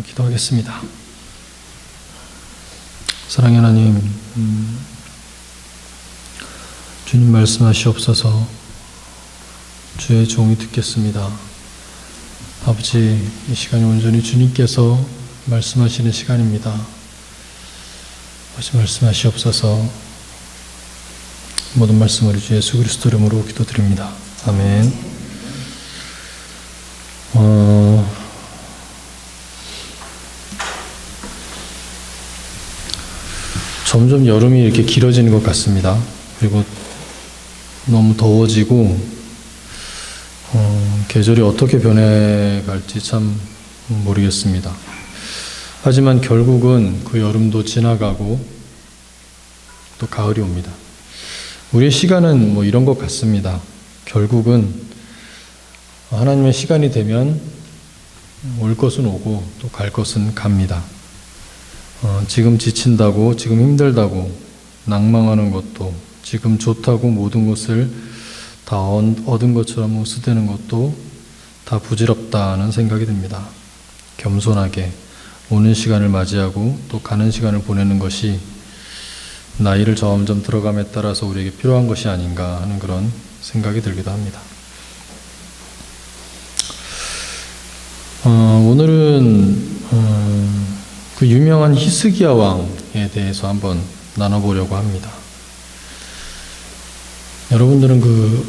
기도하겠습니다. 사랑의 하나님, 주님 말씀하시옵소서. 주의 종이 듣겠습니다. 아버지, 이 시간이 온전히 주님께서 말씀하시는 시간입니다. 아버지 말씀하시옵소서. 모든 말씀 우리 주 예수 그리스도 이름으로 기도드립니다. 아멘. 점점 여름이 이렇게 길어지는 것 같습니다. 그리고 너무 더워지고 계절이 어떻게 변해갈지 참 모르겠습니다. 하지만 결국은 그 여름도 지나가고 또 가을이 옵니다. 우리의 시간은 뭐 이런 것 같습니다. 결국은 하나님의 시간이 되면 올 것은 오고 또 갈 것은 갑니다. 지금 지친다고, 지금 힘들다고 낭망하는 것도, 지금 좋다고 모든 것을 다 얻은 것처럼 웃으대는 것도 다 부질없다는 생각이 듭니다. 겸손하게 오는 시간을 맞이하고 또 가는 시간을 보내는 것이 나이를 점점 들어감에 따라서 우리에게 필요한 것이 아닌가 하는 그런 생각이 들기도 합니다. 오늘은 그 유명한 히스기야 왕에 대해서 한번 나눠보려고 합니다. 여러분들은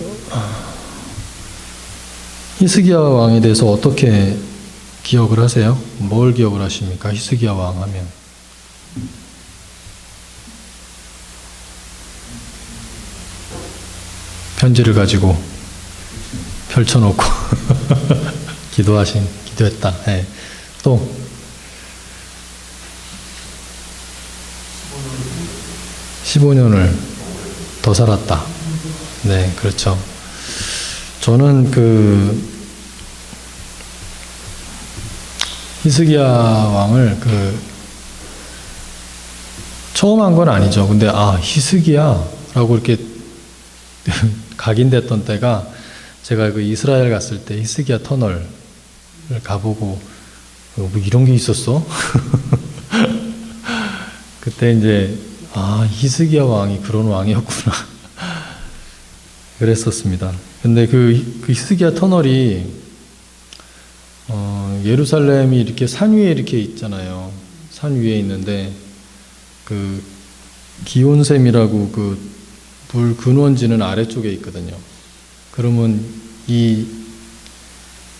히스기야 왕에 대해서 어떻게 기억을 하세요? 뭘 기억을 하십니까? 히스기야 왕 하면. 편지를 가지고 펼쳐놓고 기도했다. 네. 또 15년을 더 살았다. 네, 그렇죠. 저는 히스기야 왕을 처음 한 건 아니죠. 근데 히스기야라고 이렇게 각인됐던 때가 제가 이스라엘 갔을 때 히스기야 터널을 가보고 뭐 이런 게 있었어? 그때 이제 히스기야 왕이 그런 왕이었구나 그랬었습니다. 근데 그 히스기야 터널이 예루살렘이 이렇게 산 위에 이렇게 있잖아요. 산 위에 있는데 기온샘이라고 물 근원지는 아래쪽에 있거든요. 그러면 이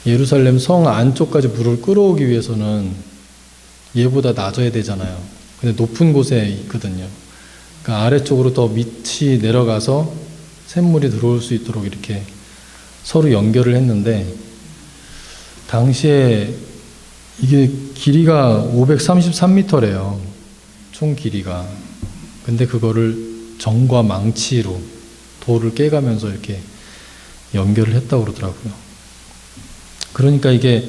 예루살렘 성 안쪽까지 물을 끌어오기 위해서는 얘보다 낮아야 되잖아요. 근데 높은 곳에 있거든요. 그러니까 아래쪽으로 더 밑이 내려가서 샘물이 들어올 수 있도록 이렇게 서로 연결을 했는데, 당시에 이게 길이가 533m래요. 총 길이가. 근데 그거를 정과 망치로 돌을 깨가면서 이렇게 연결을 했다고 그러더라고요. 그러니까 이게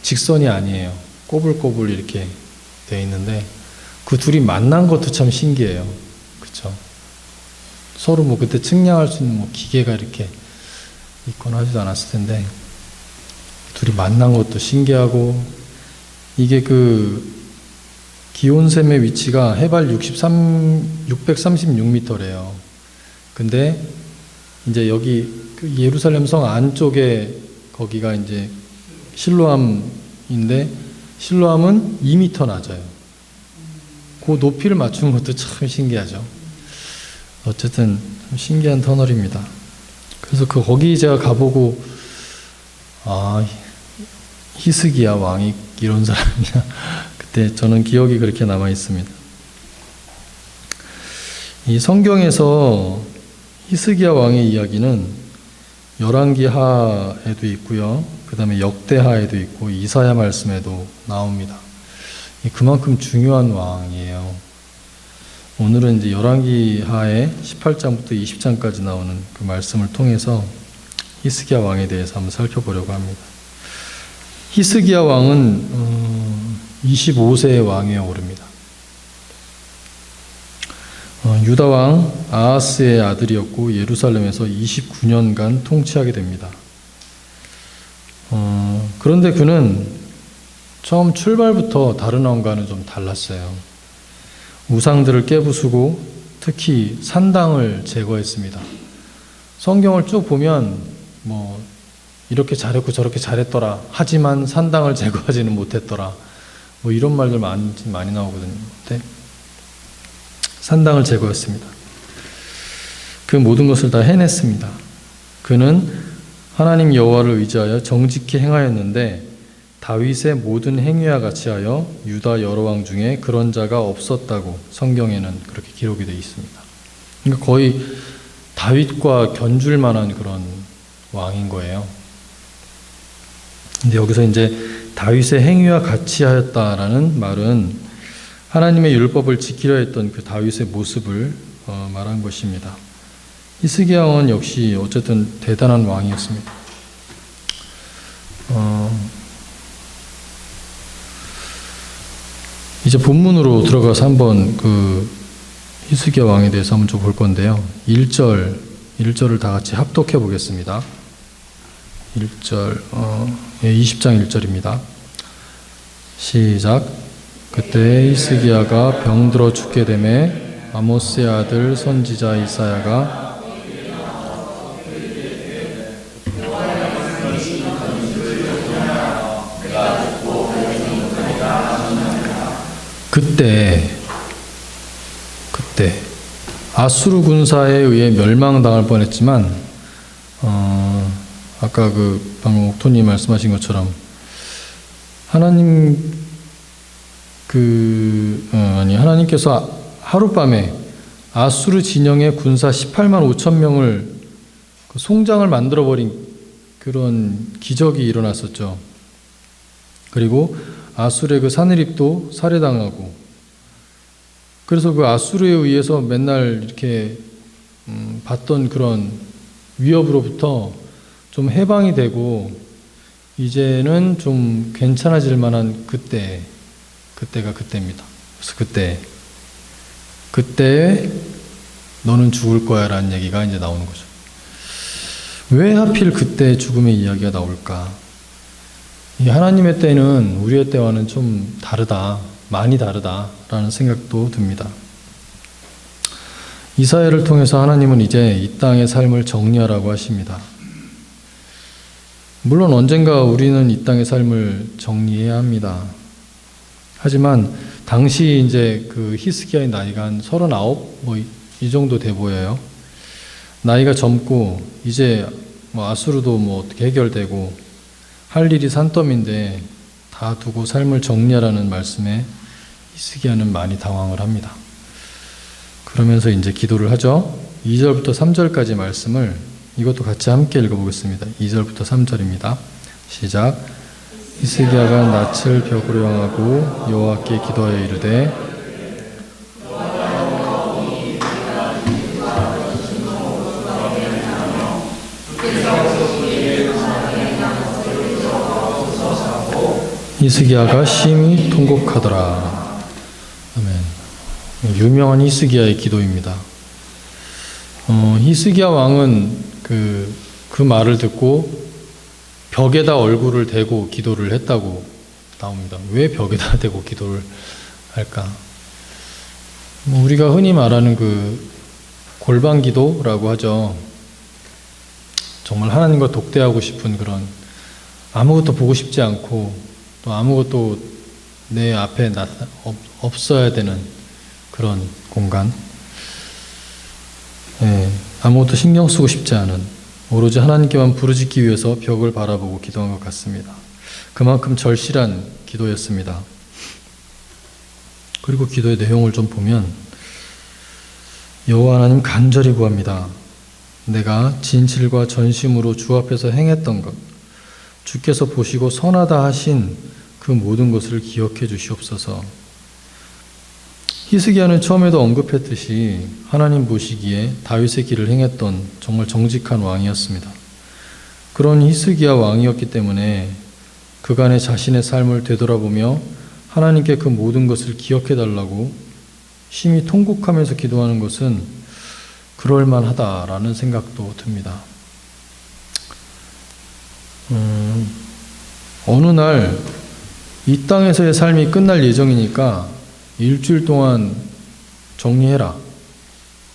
직선이 아니에요. 꼬불꼬불 이렇게 돼 있는데, 그 둘이 만난 것도 참 신기해요. 그쵸? 서로 그때 측량할 수 있는 기계가 이렇게 있거나 하지도 않았을 텐데, 둘이 만난 것도 신기하고, 이게 기온샘의 위치가 해발 636m래요. 근데 이제 여기 예루살렘 성 안쪽에 거기가 이제 실로암인데, 실로암은 2m 낮아요. 그 높이를 맞추는 것도 참 신기하죠. 어쨌든 참 신기한 터널입니다. 그래서 거기 제가 가보고 히스기야 왕이 이런 사람이야. 그때 저는 기억이 그렇게 남아 있습니다. 이 성경에서 히스기야 왕의 이야기는 열왕기하에도 있고요. 그 다음에 역대하에도 있고 이사야 말씀에도 나옵니다. 그만큼 중요한 왕이에요. 오늘은 이제 열왕기하의 18장부터 20장까지 나오는 그 말씀을 통해서 히스기야 왕에 대해서 한번 살펴보려고 합니다. 히스기야 왕은 25세의 왕위에 오릅니다. 유다 왕 아하스의 아들이었고 예루살렘에서 29년간 통치하게 됩니다. 그런데 그는 처음 출발부터 다른 왕과는 좀 달랐어요. 우상들을 깨부수고 특히 산당을 제거했습니다. 성경을 쭉 보면 뭐 이렇게 잘했고 저렇게 잘했더라. 하지만 산당을 제거하지는 못했더라. 뭐 이런 말들 많이 나오거든요. 근데 산당을 제거했습니다. 그 모든 것을 다 해냈습니다. 그는 하나님 여호와를 의지하여 정직히 행하였는데 다윗의 모든 행위와 같이 하여 유다 여러 왕 중에 그런 자가 없었다고 성경에는 그렇게 기록이 되어 있습니다. 그러니까 거의 다윗과 견줄 만한 그런 왕인 거예요. 근데 여기서 이제 다윗의 행위와 같이 하였다라는 말은 하나님의 율법을 지키려 했던 그 다윗의 모습을 말한 것입니다. 히스기야 왕은 역시 어쨌든 대단한 왕이었습니다. 이제 본문으로 들어가서 한번 그 히스기야 왕에 대해서 한번 좀 볼 건데요. 1절을 다 같이 합독해 보겠습니다. 1절, 20장 1절입니다. 시작. 그때 히스기야가 병들어 죽게 되매 아모스의 아들 선지자 이사야가 그때 아수르 군사에 의해 멸망당할 뻔했지만 아까 그 방금 옥토님 말씀하신 것처럼 하나님께서 하룻밤에 아수르 진영의 군사 18만 5천 명을 송장을 만들어 버린 그런 기적이 일어났었죠. 그리고 아수르의 그 사내립도 살해당하고, 그래서 그 아수르에 의해서 맨날 이렇게 받던 그런 위협으로부터 좀 해방이 되고 이제는 좀 괜찮아질 만한 그때가 그때입니다. 그래서 그때 너는 죽을 거야 라는 얘기가 이제 나오는 거죠. 왜 하필 그때 죽음의 이야기가 나올까? 이 하나님의 때는 우리의 때와는 좀 다르다, 많이 다르다라는 생각도 듭니다. 이사야를 통해서 하나님은 이제 이 땅의 삶을 정리하라고 하십니다. 물론 언젠가 우리는 이 땅의 삶을 정리해야 합니다. 하지만 당시 이제 그 히스기야의 나이가 한 39, 이 정도 돼 보여요. 나이가 젊고 이제 아수르도 어떻게 해결되고 할 일이 산더미인데 다 두고 삶을 정리하라는 말씀에 히스기야는 많이 당황을 합니다. 그러면서 이제 기도를 하죠. 2절부터 3절까지 말씀을 이것도 같이 함께 읽어보겠습니다. 2절부터 3절입니다. 시작. 히스기야가 낯을 벽으로 향하고 여호와께 기도하여 이르되 히스기야가 심히 통곡하더라. 아멘. 유명한 히스기야의 기도입니다. 히스기야 왕은 그 말을 듣고 벽에다 얼굴을 대고 기도를 했다고 나옵니다. 왜 벽에다 대고 기도를 할까? 우리가 흔히 말하는 그 골방 기도라고 하죠. 정말 하나님과 독대하고 싶은 그런, 아무것도 보고 싶지 않고 또 아무것도 내 앞에 없어야 되는 그런 공간, 아무것도 신경 쓰고 싶지 않은, 오로지 하나님께만 부르짖기 위해서 벽을 바라보고 기도한 것 같습니다. 그만큼 절실한 기도였습니다. 그리고 기도의 내용을 좀 보면 여호와 하나님 간절히 구합니다. 내가 진실과 전심으로 주 앞에서 행했던 것, 주께서 보시고 선하다 하신 그 모든 것을 기억해 주시옵소서. 히스기야는 처음에도 언급했듯이 하나님 보시기에 다윗의 길을 행했던 정말 정직한 왕이었습니다. 그런 히스기야 왕이었기 때문에 그간의 자신의 삶을 되돌아보며 하나님께 그 모든 것을 기억해 달라고 심히 통곡하면서 기도하는 것은 그럴만하다라는 생각도 듭니다. 어느 날 이 땅에서의 삶이 끝날 예정이니까 일주일 동안 정리해라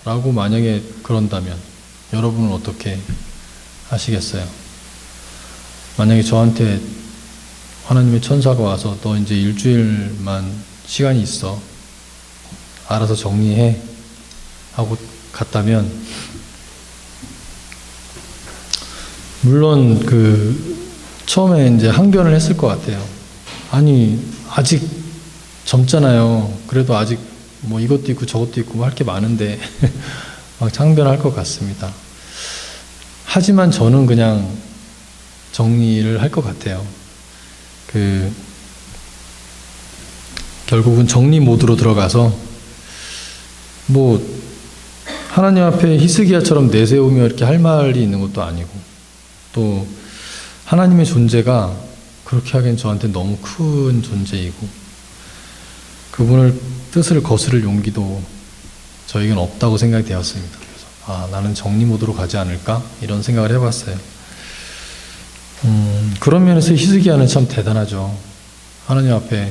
라고 만약에 그런다면 여러분은 어떻게 하시겠어요? 만약에 저한테 하나님의 천사가 와서 너 이제 일주일만 시간이 있어, 알아서 정리해 하고 갔다면, 물론 처음에 이제 항변을 했을 것 같아요. 아니 아직 젊잖아요. 그래도 아직 뭐 이것도 있고 저것도 있고 할 게 많은데 막 항변할 것 같습니다. 하지만 저는 그냥 정리를 할 것 같아요. 결국은 정리 모드로 들어가서 뭐 하나님 앞에 히스기야처럼 내세우며 이렇게 할 말이 있는 것도 아니고, 또 하나님의 존재가 그렇게 하기엔 저한테 너무 큰 존재이고 그분을 뜻을 거스를 용기도 저에겐 없다고 생각이 되었습니다. 그래서 나는 정리 모드로 가지 않을까 이런 생각을 해봤어요. 그런 면에서 히스기야는 참 대단하죠. 하나님 앞에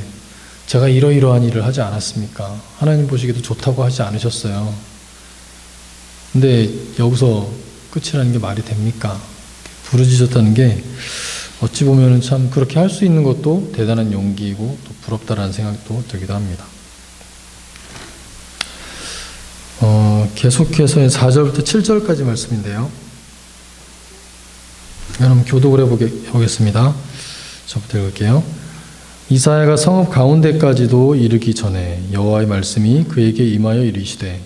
제가 이러이러한 일을 하지 않았습니까? 하나님 보시기에도 좋다고 하지 않으셨어요. 근데 여기서 끝이라는 게 말이 됩니까? 부르짖었다는 게 어찌 보면 참 그렇게 할 수 있는 것도 대단한 용기이고 또 부럽다라는 생각도 들기도 합니다. 계속해서 4절부터 7절까지 말씀인데요. 여러분 교독을 해보겠습니다. 저부터 읽을게요. 이사야가 성읍 가운데까지도 이르기 전에 여호와의 말씀이 그에게 임하여 이르시되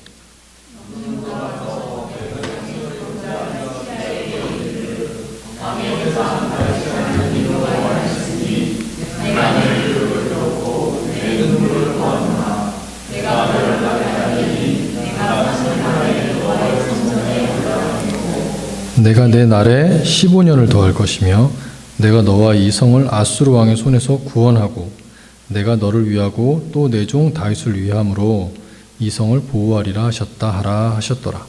내가 내 날에 15년을 더할 것이며 내가 너와 이 성을 아수르 왕의 손에서 구원하고 내가 너를 위하고 또 내 종 다윗을 위함으로 이 성을 보호하리라 하셨다 하라 하셨더라.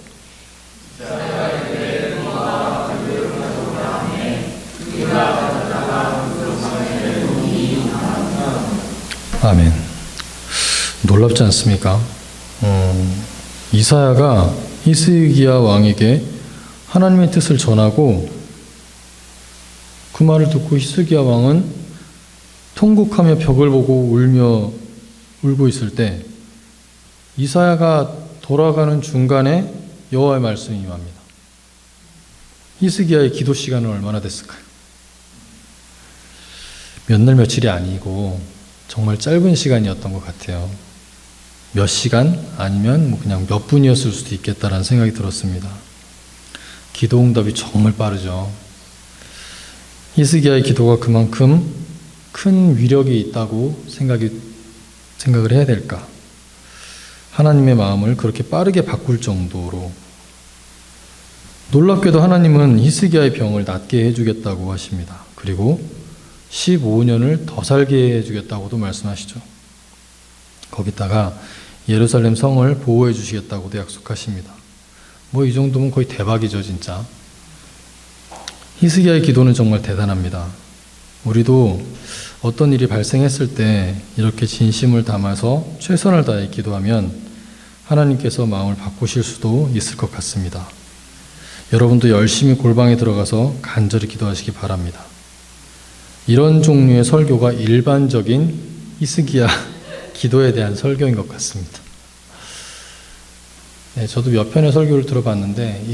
아멘. 놀랍지 않습니까? 이사야가 히스기야 왕에게 하나님의 뜻을 전하고 그 말을 듣고 히스기야 왕은 통곡하며 벽을 보고 울고 있을 때 이사야가 돌아가는 중간에 여호와의 말씀이 임합니다. 히스기야의 기도 시간은 얼마나 됐을까요? 몇 날 며칠이 아니고 정말 짧은 시간이었던 것 같아요. 몇 시간 아니면 뭐 그냥 몇 분이었을 수도 있겠다라는 생각이 들었습니다. 기도 응답이 정말 빠르죠. 히스기야의 기도가 그만큼 큰 위력이 있다고 생각을 해야 될까? 하나님의 마음을 그렇게 빠르게 바꿀 정도로. 놀랍게도 하나님은 히스기야의 병을 낫게 해주겠다고 하십니다. 그리고 15년을 더 살게 해주겠다고도 말씀하시죠. 거기다가 예루살렘 성을 보호해 주시겠다고도 약속하십니다. 뭐 이 정도면 거의 대박이죠, 진짜. 히스기야의 기도는 정말 대단합니다. 우리도 어떤 일이 발생했을 때 이렇게 진심을 담아서 최선을 다해 기도하면 하나님께서 마음을 바꾸실 수도 있을 것 같습니다. 여러분도 열심히 골방에 들어가서 간절히 기도하시기 바랍니다. 이런 종류의 설교가 일반적인 히스기야 기도에 대한 설교인 것 같습니다. 네, 저도 몇 편의 설교를 들어봤는데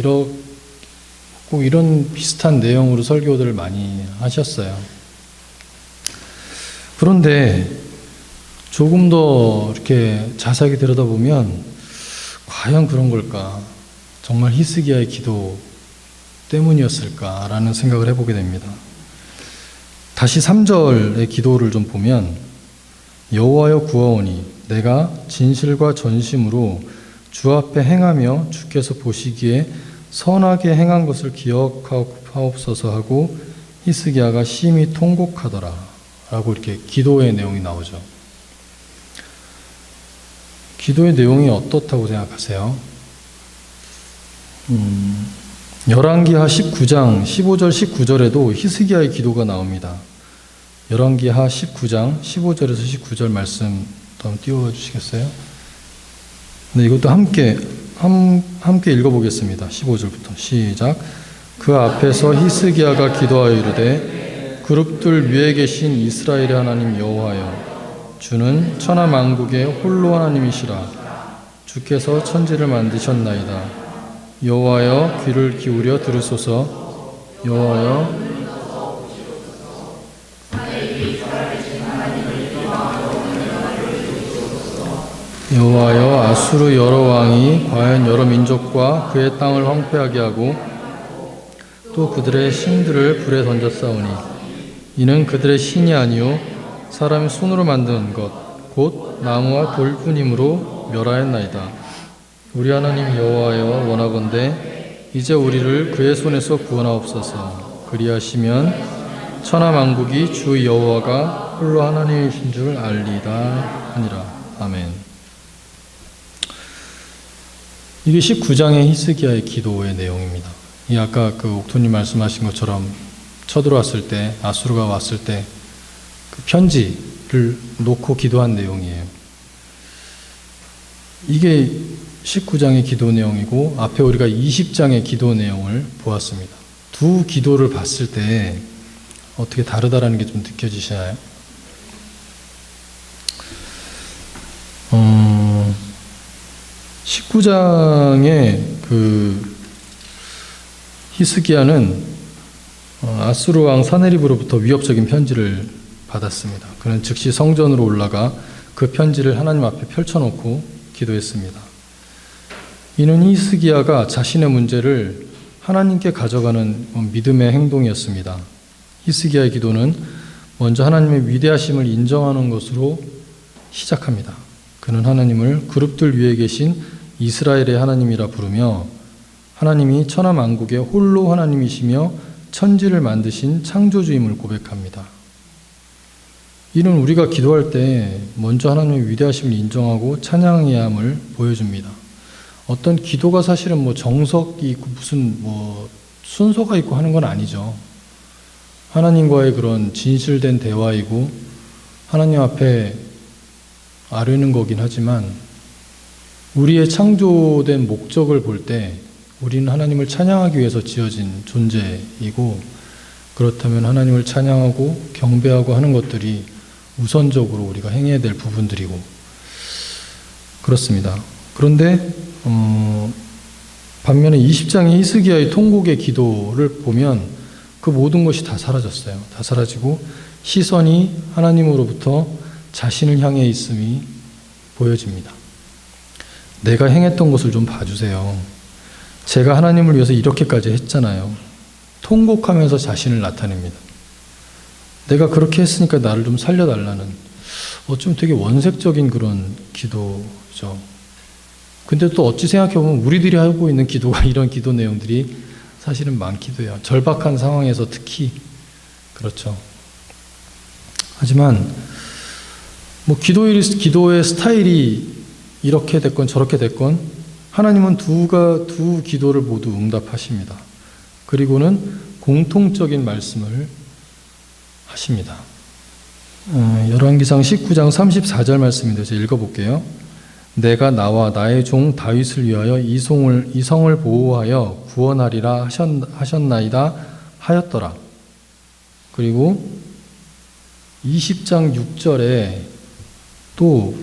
꼭 이런 비슷한 내용으로 설교들을 많이 하셨어요. 그런데 조금 더 이렇게 자세하게 들여다보면 과연 그런 걸까? 정말 히스기야의 기도 때문이었을까라는 생각을 해보게 됩니다. 다시 3절의 기도를 좀 보면 여호와여 구하오니 내가 진실과 전심으로 주 앞에 행하며 주께서 보시기에 선하게 행한 것을 기억하옵소서 하고 히스기야가 심히 통곡하더라 라고 이렇게 기도의 내용이 나오죠. 기도의 내용이 어떻다고 생각하세요? 열왕기하 19장 15절 19절에도 히스기야의 기도가 나옵니다. 열왕기하 19장 15절에서 19절 말씀 한번 띄워 주시겠어요? 네, 이것도 함께 읽어보겠습니다. 15절부터 시작. 그 앞에서 히스기야가 기도하여 이르되 그룹들 위에 계신 이스라엘의 하나님 여호와여, 주는 천하 만국의 홀로 하나님이시라. 주께서 천지를 만드셨나이다. 여호와여, 귀를 기울여 들으소서. 여호와여, 여호와여, 아수르 여러 왕이 과연 여러 민족과 그의 땅을 황폐하게 하고 또 그들의 신들을 불에 던졌사오니 이는 그들의 신이 아니요 사람이 손으로 만든 것 곧 나무와 돌뿐이므로 멸하였나이다. 우리 하나님 여호와여, 원하건대 이제 우리를 그의 손에서 구원하옵소서. 그리하시면 천하 만국이 주 여호와가 홀로 하나님이신 줄 알리이다 하니라. 아멘. 이게 19장의 히스기야의 기도의 내용입니다. 이 아까 그 옥토님 말씀하신 것처럼 쳐들어왔을 때, 아수르가 왔을 때 그 편지를 놓고 기도한 내용이에요. 이게 19장의 기도 내용이고 앞에 우리가 20장의 기도 내용을 보았습니다. 두 기도를 봤을 때 어떻게 다르다라는 게 좀 느껴지시나요? 19장의 그 히스기야는 아수르 왕 사네립으로부터 위협적인 편지를 받았습니다. 그는 즉시 성전으로 올라가 그 편지를 하나님 앞에 펼쳐놓고 기도했습니다. 이는 히스기야가 자신의 문제를 하나님께 가져가는 믿음의 행동이었습니다. 히스기야의 기도는 먼저 하나님의 위대하심을 인정하는 것으로 시작합니다. 그는 하나님을 그룹들 위에 계신 이스라엘의 하나님이라 부르며 하나님이 천하 만국의 홀로 하나님이시며 천지를 만드신 창조주임을 고백합니다. 이는 우리가 기도할 때 먼저 하나님의 위대하심을 인정하고 찬양해야 함을 보여줍니다. 어떤 기도가 사실은 뭐 정석이 있고 무슨 뭐 순서가 있고 하는 건 아니죠. 하나님과의 그런 진실된 대화이고 하나님 앞에 아뢰는 거긴 하지만 우리의 창조된 목적을 볼 때 우리는 하나님을 찬양하기 위해서 지어진 존재이고 그렇다면 하나님을 찬양하고 경배하고 하는 것들이 우선적으로 우리가 행해야 될 부분들이고 그렇습니다. 그런데 반면에 20장의 히스기야의 통곡의 기도를 보면 그 모든 것이 다 사라졌어요. 다 사라지고 시선이 하나님으로부터 자신을 향해 있음이 보여집니다. 내가 행했던 것을 좀 봐주세요. 제가 하나님을 위해서 이렇게까지 했잖아요. 통곡하면서 자신을 나타냅니다. 내가 그렇게 했으니까 나를 좀 살려달라는 어쩜 되게 원색적인 그런 기도죠. 근데 또 어찌 생각해보면 우리들이 하고 있는 기도가 이런 기도 내용들이 사실은 많기도 해요. 절박한 상황에서 특히 그렇죠. 하지만 뭐 기도의 스타일이 이렇게 됐건 저렇게 됐건 하나님은 두 기도를 모두 응답하십니다. 그리고는 공통적인 말씀을 하십니다. 열왕기상 19장 34절 말씀인데 제가 읽어볼게요. 내가 나와 나의 종 다윗을 위하여 이 성을 보호하여 구원하리라 하셨나이다 하였더라. 그리고 20장 6절에 또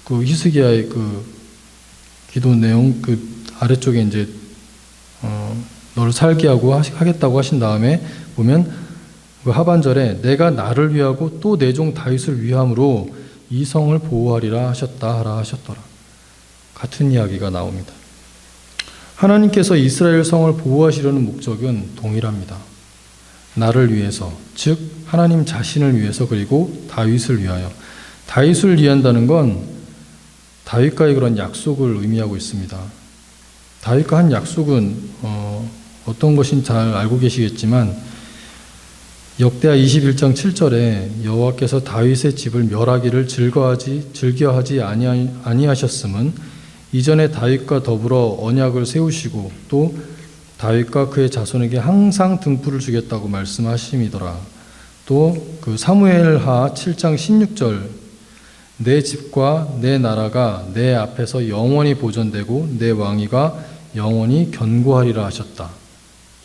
그 히스기야의 그 기도 내용 그 아래쪽에 이제 너를 살게 하고 하겠다고 하신 다음에 보면 그 하반절에 내가 나를 위하고 또 내 종 다윗을 위함으로 이 성을 보호하리라 하셨더라. 같은 이야기가 나옵니다. 하나님께서 이스라엘 성을 보호하시려는 목적은 동일합니다. 나를 위해서, 즉 하나님 자신을 위해서 그리고 다윗을 위하여. 다윗을 위한다는 건 다윗과의 그런 약속을 의미하고 있습니다. 다윗과 한 약속은 어떤 것인지 잘 알고 계시겠지만 역대하 21장 7절에 여호와께서 다윗의 집을 멸하기를 즐겨하지 아니하셨음은 이전에 다윗과 더불어 언약을 세우시고 또 다윗과 그의 자손에게 항상 등불을 주겠다고 말씀하심이더라. 또 또 그 사무엘하 7장 16절 내 집과 내 나라가 내 앞에서 영원히 보존되고 내 왕위가 영원히 견고하리라 하셨다.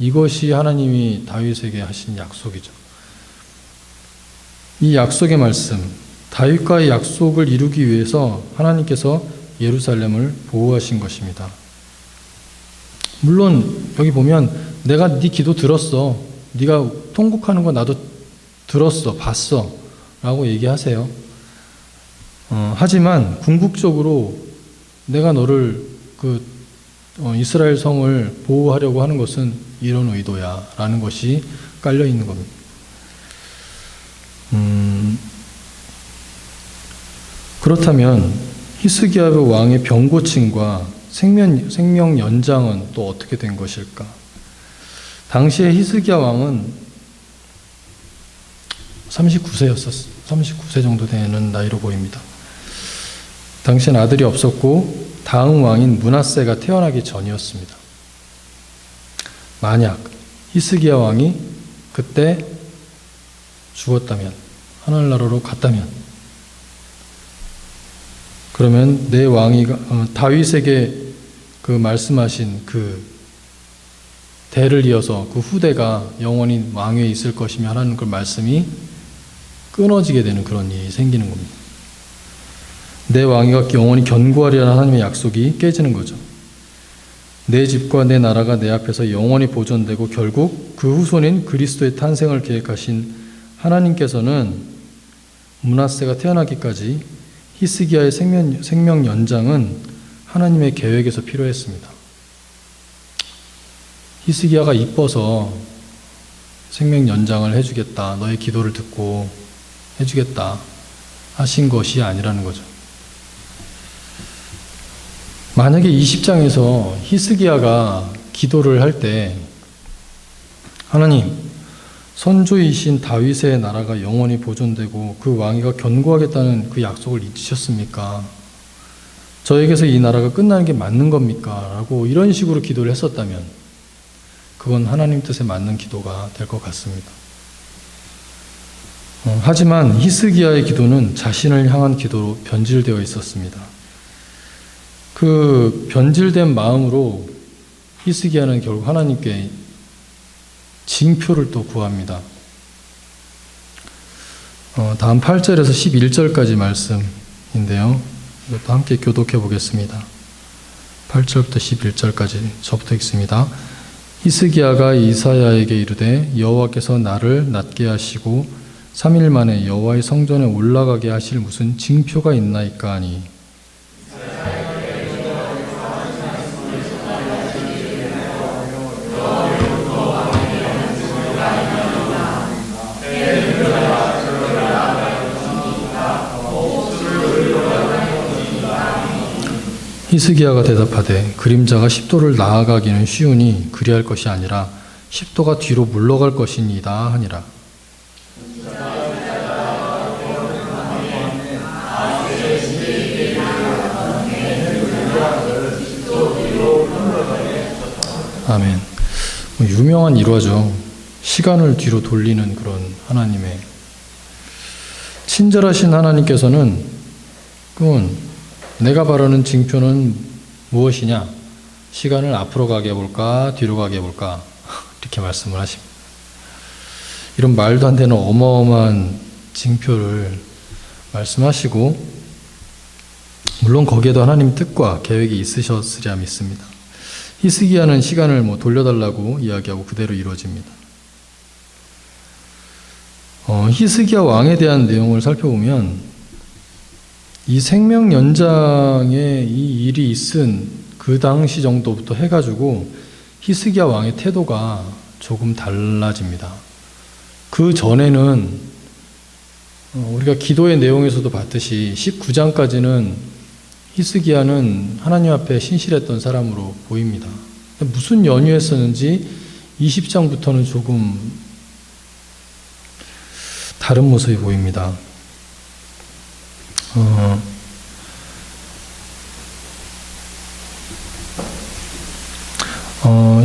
이것이 하나님이 다윗에게 하신 약속이죠. 이 약속의 말씀, 다윗과의 약속을 이루기 위해서 하나님께서 예루살렘을 보호하신 것입니다. 물론 여기 보면 내가 네 기도 들었어. 네가 통곡하는 거 나도 들었어, 봤어 라고 얘기하세요. 하지만 궁극적으로 내가 너를 이스라엘 성을 보호하려고 하는 것은 이런 의도야 라는 것이 깔려 있는 겁니다. 그렇다면 히스기야 왕의 병고침과 생명 연장은 또 어떻게 된 것일까? 당시에 히스기야 왕은 39세였었어요. 39세 정도 되는 나이로 보입니다. 당시엔 아들이 없었고 다음 왕인 므낫세가 태어나기 전이었습니다. 만약 히스기야 왕이 그때 죽었다면, 하늘나라로 갔다면, 그러면 내 왕위가 다윗에게 그 말씀하신 그 대를 이어서 그 후대가 영원히 왕위에 있을 것이며 하는 그 말씀이 끊어지게 되는 그런 일이 생기는 겁니다. 내 왕위가 영원히 견고하리라는 하나님의 약속이 깨지는 거죠. 내 집과 내 나라가 내 앞에서 영원히 보존되고 결국 그 후손인 그리스도의 탄생을 계획하신 하나님께서는 므낫세가 태어나기까지 히스기야의 생명 연장은 하나님의 계획에서 필요했습니다. 히스기야가 이뻐서 생명 연장을 해주겠다, 너의 기도를 듣고 해주겠다 하신 것이 아니라는 거죠. 만약에 20장에서 히스기야가 기도를 할 때 하나님, 선조이신 다윗의 나라가 영원히 보존되고 그 왕위가 견고하겠다는 그 약속을 잊으셨습니까? 저에게서 이 나라가 끝나는 게 맞는 겁니까? 라고 이런 식으로 기도를 했었다면 그건 하나님 뜻에 맞는 기도가 될 것 같습니다. 하지만 히스기야의 기도는 자신을 향한 기도로 변질되어 있었습니다. 그 변질된 마음으로 히스기야는 결국 하나님께 징표를 또 구합니다. 다음 8절에서 11절까지 말씀인데요. 이것도 함께 교독해 보겠습니다. 8절부터 11절까지 저부터 읽습니다. 히스기야가 이사야에게 이르되 여호와께서 나를 낫게 하시고 3일 만에 여호와의 성전에 올라가게 하실 무슨 징표가 있나이까 하니 히스기야가 대답하되 그림자가 10도를 나아가기는 쉬우니 그리할 것이 아니라 10도가 뒤로 물러갈 것이니이다 하니라. 아멘. 유명한 일화죠. 시간을 뒤로 돌리는 그런 하나님의 친절하신 하나님께서는 내가 바라는 징표는 무엇이냐? 시간을 앞으로 가게 해볼까? 뒤로 가게 해볼까? 이렇게 말씀을 하십니다. 이런 말도 안 되는 어마어마한 징표를 말씀하시고 물론 거기에도 하나님 뜻과 계획이 있으셨으리라 믿습니다. 히스기야는 시간을 돌려달라고 이야기하고 그대로 이루어집니다. 히스기야 왕에 대한 내용을 살펴보면 이 생명 연장의 이 일이 있은 그 당시 정도부터 해가지고 히스기야 왕의 태도가 조금 달라집니다. 그 전에는 우리가 기도의 내용에서도 봤듯이 19장까지는 히스기야는 하나님 앞에 신실했던 사람으로 보입니다. 무슨 연유했었는지 20장부터는 조금 다른 모습이 보입니다.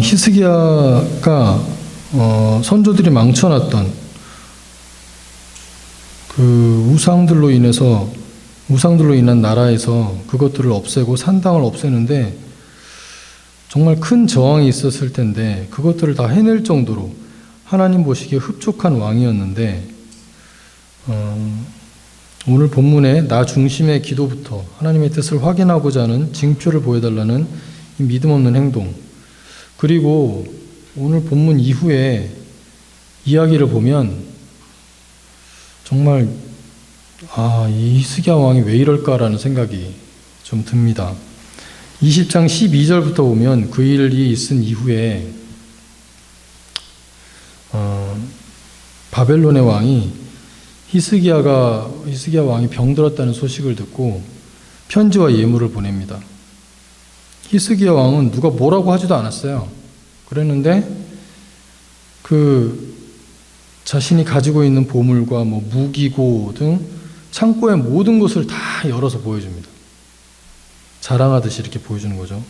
히스기야가 선조들이 망쳐놨던 그 우상들로 인한 나라에서 그것들을 없애고 산당을 없애는데 정말 큰 저항이 있었을 텐데 그것들을 다 해낼 정도로 하나님 보시기에 흡족한 왕이었는데 오늘 본문에 나 중심의 기도부터 하나님의 뜻을 확인하고자 하는 징표를 보여달라는 이 믿음 없는 행동, 그리고 오늘 본문 이후에 이야기를 보면 정말 이 히스기야 왕이 왜 이럴까라는 생각이 좀 듭니다. 20장 12절부터 보면 그 일이 있은 이후에 바벨론의 왕이 히스기야 왕이 병들었다는 소식을 듣고 편지와 예물을 보냅니다. 히스기야 왕은 누가 뭐라고 하지도 않았어요. 그랬는데 그 자신이 가지고 있는 보물과 무기고 등 창고의 모든 것을 다 열어서 보여줍니다. 자랑하듯이 이렇게 보여주는 거죠.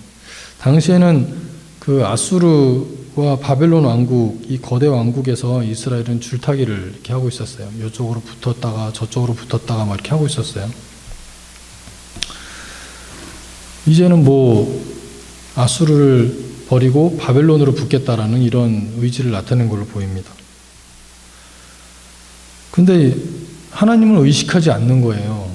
당시에는 그 아수르와 바벨론 왕국, 이 거대 왕국에서 이스라엘은 줄타기를 이렇게 하고 있었어요. 이쪽으로 붙었다가 저쪽으로 붙었다가 막 이렇게 하고 있었어요. 이제는 아수르를 버리고 바벨론으로 붙겠다라는 이런 의지를 나타낸 걸로 보입니다. 근데 하나님을 의식하지 않는 거예요.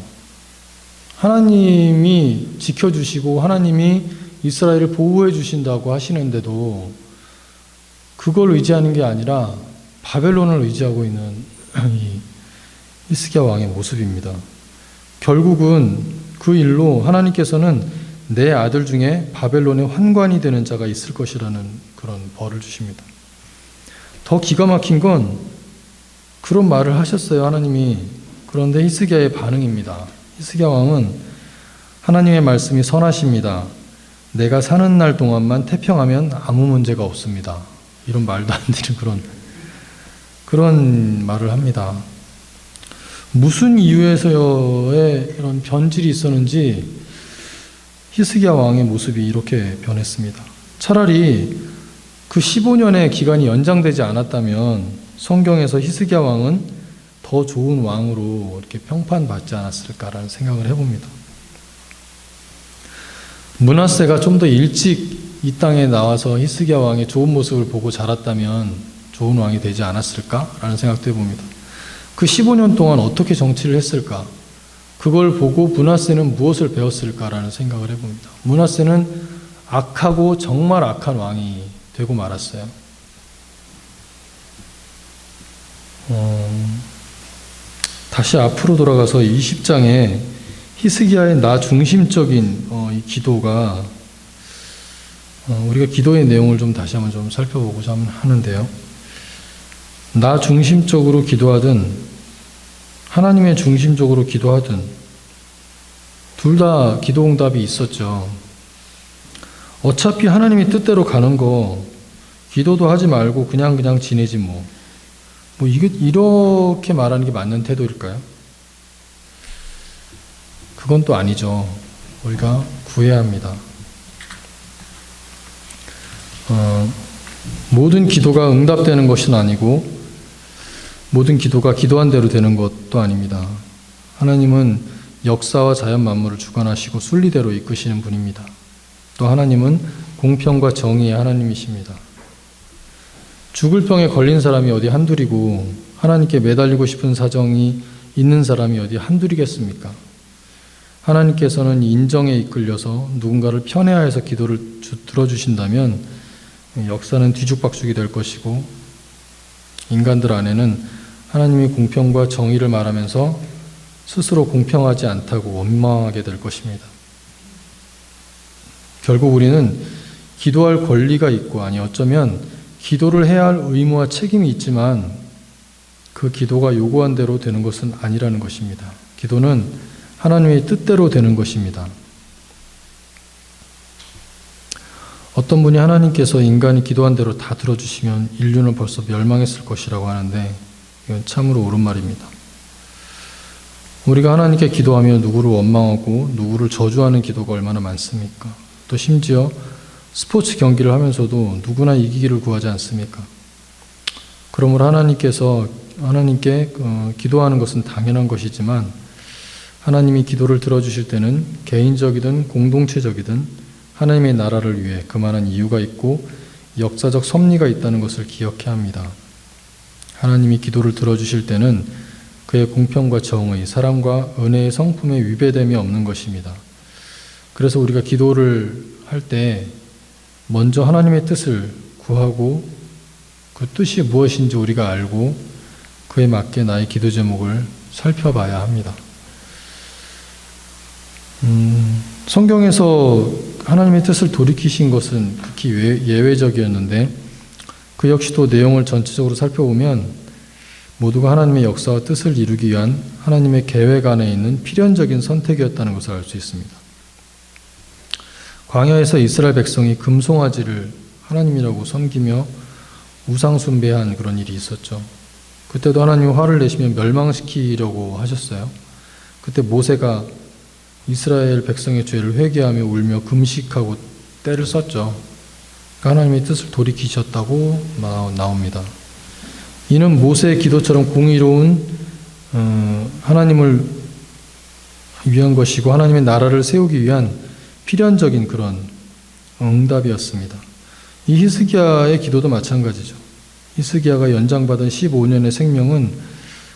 하나님이 지켜주시고 하나님이 이스라엘을 보호해 주신다고 하시는데도 그걸 의지하는 게 아니라 바벨론을 의지하고 있는 이 히스기야 왕의 모습입니다. 결국은 그 일로 하나님께서는 내 아들 중에 바벨론의 환관이 되는 자가 있을 것이라는 그런 벌을 주십니다. 더 기가 막힌 건 그런 말을 하셨어요, 하나님이. 그런데 히스기야의 반응입니다. 히스기야 왕은 하나님의 말씀이 선하십니다. 내가 사는 날 동안만 태평하면 아무 문제가 없습니다. 이런 말도 안 되는 그런 말을 합니다. 무슨 이유에서의 이런 변질이 있었는지 히스기야 왕의 모습이 이렇게 변했습니다. 차라리 그 15년의 기간이 연장되지 않았다면 성경에서 히스기야 왕은 더 좋은 왕으로 이렇게 평판받지 않았을까라는 생각을 해봅니다. 므낫세가 좀 더 일찍 이 땅에 나와서 히스기야 왕의 좋은 모습을 보고 자랐다면 좋은 왕이 되지 않았을까라는 생각도 해봅니다. 그 15년 동안 어떻게 정치를 했을까? 그걸 보고 므낫세는 무엇을 배웠을까라는 생각을 해봅니다. 므낫세는 악하고 정말 악한 왕이 되고 말았어요. 다시 앞으로 돌아가서 20장에 히스기야의 나 중심적인 이 기도가 우리가 기도의 내용을 좀 다시 한번 좀 살펴보고자 하는데요. 나 중심적으로 기도하든 하나님의 중심적으로 기도하든 둘 다 기도 응답이 있었죠. 어차피 하나님이 뜻대로 가는 거 기도도 하지 말고 그냥 지내지 이렇게 말하는 게 맞는 태도일까요? 그건 또 아니죠. 우리가 구해야 합니다. 모든 기도가 응답되는 것은 아니고 모든 기도가 기도한 대로 되는 것도 아닙니다. 하나님은 역사와 자연 만물을 주관하시고 순리대로 이끄시는 분입니다. 또 하나님은 공평과 정의의 하나님이십니다. 죽을 병에 걸린 사람이 어디 한둘이고 하나님께 매달리고 싶은 사정이 있는 사람이 어디 한둘이겠습니까? 하나님께서는 인정에 이끌려서 누군가를 편애하여서 기도를 들어주신다면 역사는 뒤죽박죽이 될 것이고 인간들 안에는 하나님이 공평과 정의를 말하면서 스스로 공평하지 않다고 원망하게 될 것입니다. 결국 우리는 기도할 권리가 있고 어쩌면 기도를 해야 할 의무와 책임이 있지만 그 기도가 요구한 대로 되는 것은 아니라는 것입니다. 기도는 하나님의 뜻대로 되는 것입니다. 어떤 분이 하나님께서 인간이 기도한 대로 다 들어주시면 인류는 벌써 멸망했을 것이라고 하는데 이건 참으로 옳은 말입니다. 우리가 하나님께 기도하며 누구를 원망하고 누구를 저주하는 기도가 얼마나 많습니까? 또 심지어 스포츠 경기를 하면서도 누구나 이기기를 구하지 않습니까? 그러므로 하나님께서 하나님께 기도하는 것은 당연한 것이지만 하나님이 기도를 들어주실 때는 개인적이든 공동체적이든 하나님의 나라를 위해 그만한 이유가 있고 역사적 섭리가 있다는 것을 기억해야 합니다. 하나님이 기도를 들어주실 때는 그의 공평과 정의, 사랑과 은혜의 성품에 위배됨이 없는 것입니다. 그래서 우리가 기도를 할 때 먼저 하나님의 뜻을 구하고 그 뜻이 무엇인지 우리가 알고 그에 맞게 나의 기도 제목을 살펴봐야 합니다. 성경에서 하나님의 뜻을 돌이키신 것은 극히 예외적이었는데 그 역시도 내용을 전체적으로 살펴보면 모두가 하나님의 역사와 뜻을 이루기 위한 하나님의 계획 안에 있는 필연적인 선택이었다는 것을 알 수 있습니다. 광야에서 이스라엘 백성이 금송아지를 하나님이라고 섬기며 우상 숭배한 그런 일이 있었죠. 그때도 하나님이 화를 내시며 멸망시키려고 하셨어요. 그때 모세가 이스라엘 백성의 죄를 회개하며 울며 금식하고 때를 썼죠. 그러니까 하나님의 뜻을 돌이키셨다고 나옵니다. 이는 모세의 기도처럼 공의로운 하나님을 위한 것이고 하나님의 나라를 세우기 위한 필연적인 그런 응답이었습니다. 이 히스기야의 기도도 마찬가지죠. 히스기야가 연장받은 15년의 생명은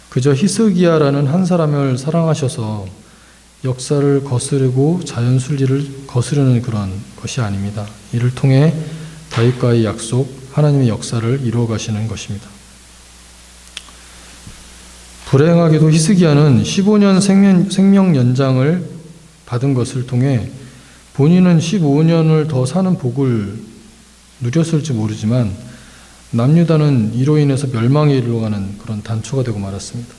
그저 히스기야라는 한 사람을 사랑하셔서 역사를 거스르고 자연 순리를 거스르는 그런 것이 아닙니다. 이를 통해 다윗과의 약속, 하나님의 역사를 이루어 가시는 것입니다. 불행하게도 히스기야는 15년 생명 연장을 받은 것을 통해 본인은 15년을 더 사는 복을 누렸을지 모르지만 남유다는 이로 인해서 멸망에 이르러가는 그런 단초가 되고 말았습니다.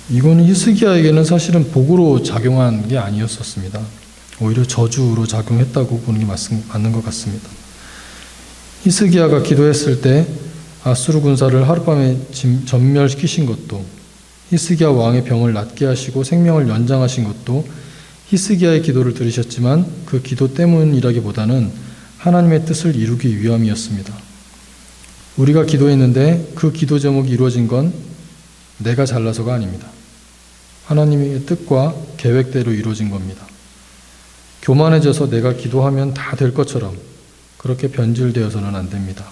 이거는 히스기야에게는 사실은 복으로 작용한 게 아니었었습니다. 오히려 저주로 작용했다고 보는 게 맞는 것 같습니다. 히스기야가 기도했을 때 아수르 군사를 하룻밤에 전멸시키신 것도, 히스기야 왕의 병을 낫게 하시고 생명을 연장하신 것도 히스기야의 기도를 들으셨지만 그 기도 때문이라기보다는 하나님의 뜻을 이루기 위함이었습니다. 우리가 기도했는데 그 기도 제목이 이루어진 건 내가 잘나서가 아닙니다. 하나님의 뜻과 계획대로 이루어진 겁니다. 교만해져서 내가 기도하면 다 될 것처럼 그렇게 변질되어서는 안 됩니다.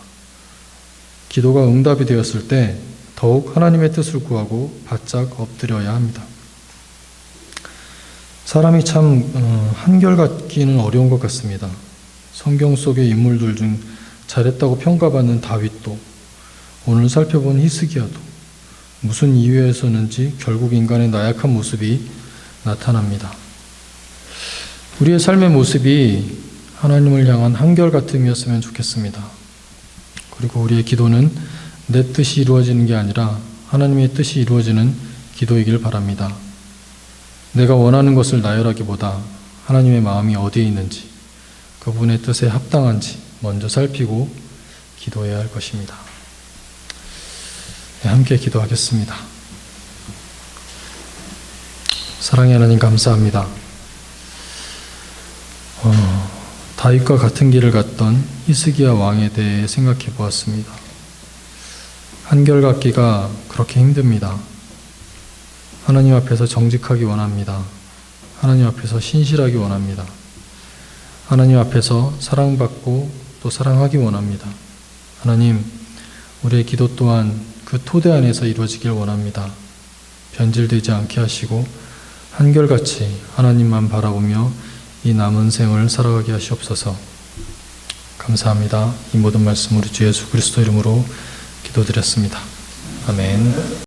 기도가 응답이 되었을 때 더욱 하나님의 뜻을 구하고 바짝 엎드려야 합니다. 사람이 참 한결같기는 어려운 것 같습니다. 성경 속의 인물들 중 잘했다고 평가받는 다윗도, 오늘 살펴본 히스기야도 무슨 이유에서는지 결국 인간의 나약한 모습이 나타납니다. 우리의 삶의 모습이 하나님을 향한 한결같음이었으면 좋겠습니다. 그리고 우리의 기도는 내 뜻이 이루어지는 게 아니라 하나님의 뜻이 이루어지는 기도이길 바랍니다. 내가 원하는 것을 나열하기보다 하나님의 마음이 어디에 있는지, 그분의 뜻에 합당한지 먼저 살피고 기도해야 할 것입니다. 네, 함께 기도하겠습니다. 사랑의 하나님 감사합니다. 다윗과 같은 길을 갔던 히스기야 왕에 대해 생각해 보았습니다. 한결같기가 그렇게 힘듭니다. 하나님 앞에서 정직하기 원합니다. 하나님 앞에서 신실하기 원합니다. 하나님 앞에서 사랑받고 또 사랑하기 원합니다. 하나님, 우리의 기도 또한 그 토대 안에서 이루어지길 원합니다. 변질되지 않게 하시고 한결같이 하나님만 바라보며 이 남은 생을 살아가게 하시옵소서. 감사합니다. 이 모든 말씀 우리 주 예수 그리스도 이름으로 기도드렸습니다. 아멘.